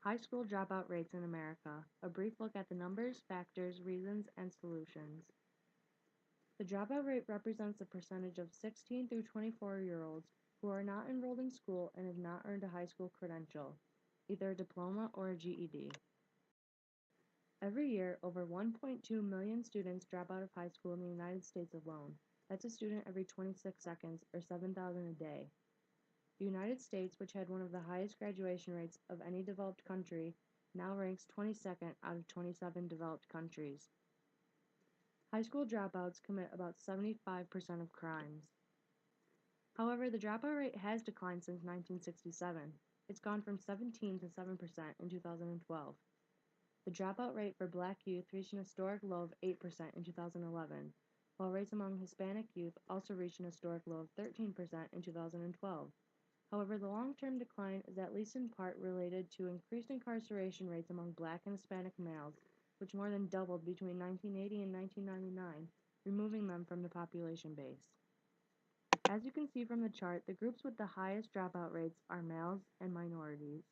High school dropout rates in America. A brief look at the numbers, factors, reasons, and solutions. The dropout rate represents the percentage of 16 through 24-year-olds who are not enrolled in school and have not earned a high school credential, either a diploma or a GED. Every year, over 1.2 million students drop out of high school in the United States alone. That's a student every 26 seconds, or 7,000 a day. The United States, which had one of the highest graduation rates of any developed country, now ranks 22nd out of 27 developed countries. High school dropouts commit about 75% of crimes. However, the dropout rate has declined since 1967. It's gone from 17 to 7% in 2012. The dropout rate for black youth reached an historic low of 8% in 2011, while rates among Hispanic youth also reached an historic low of 13% in 2012. However, the long-term decline is at least in part related to increased incarceration rates among black and Hispanic males, which more than doubled between 1980 and 1999, removing them from the population base. As you can see from the chart, the groups with the highest dropout rates are males and minorities.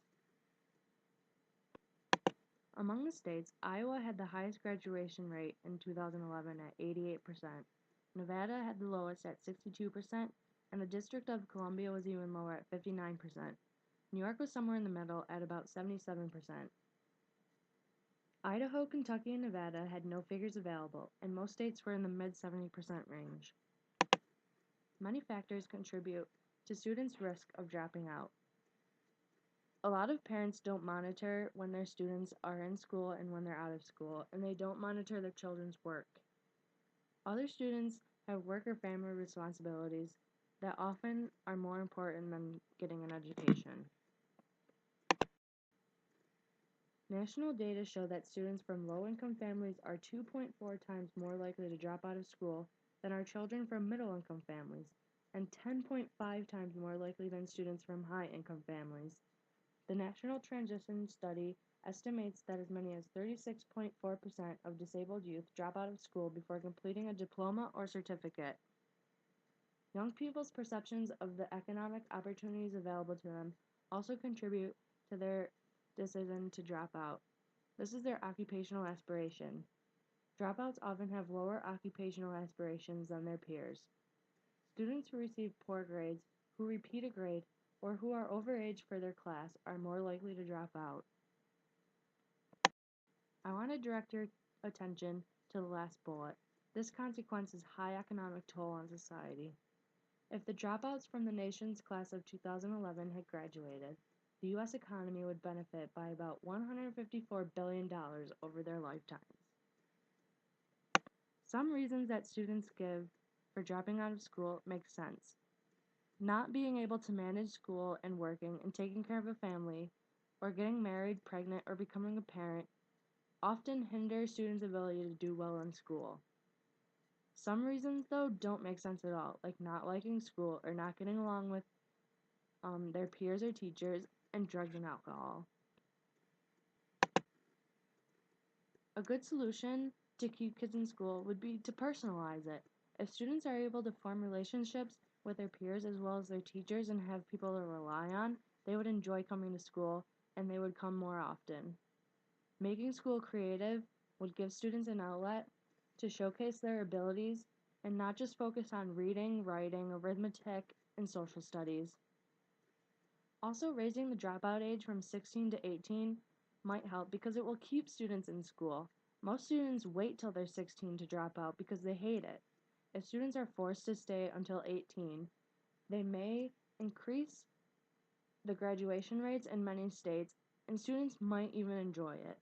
Among the states, Iowa had the highest graduation rate in 2011 at 88%. Nevada had the lowest at 62%, and the District of Columbia was even lower at 59%. New York was somewhere in the middle at about 77%. Idaho, Kentucky, and Nevada had no figures available, and most states were in the mid-70% range. Many factors contribute to students' risk of dropping out. A lot of parents don't monitor when their students are in school and when they're out of school, and they don't monitor their children's work. Other students have work or family responsibilities that often are more important than getting an education. National data show that students from low-income families are 2.4 times more likely to drop out of school than are children from middle-income families, and 10.5 times more likely than students from high-income families. The National Transition Study estimates that as many as 36.4% of disabled youth drop out of school before completing a diploma or certificate. Young people's perceptions of the economic opportunities available to them also contribute to their decision to drop out. This is their occupational aspiration. Dropouts often have lower occupational aspirations than their peers. Students who receive poor grades, who repeat a grade, or who are overage for their class are more likely to drop out. I want to direct your attention to the last bullet. This consequence is high economic toll on society. If the dropouts from the nation's class of 2011 had graduated, the U.S. economy would benefit by about $154 billion over their lifetimes. Some reasons that students give for dropping out of school make sense. Not being able to manage school and working and taking care of a family, or getting married, pregnant, or becoming a parent often hinder students' ability to do well in school. Some reasons, though, don't make sense at all, like not liking school or not getting along with their peers or teachers, and drugs and alcohol. A good solution to keep kids in school would be to personalize it. If students are able to form relationships with their peers as well as their teachers and have people to rely on, they would enjoy coming to school and they would come more often. Making school creative would give students an outlet to showcase their abilities and not just focus on reading, writing, arithmetic, and social studies. Also, raising the dropout age from 16 to 18 might help because it will keep students in school. Most students wait till they're 16 to drop out because they hate it. If students are forced to stay until 18, they may increase the graduation rates in many states, and students might even enjoy it.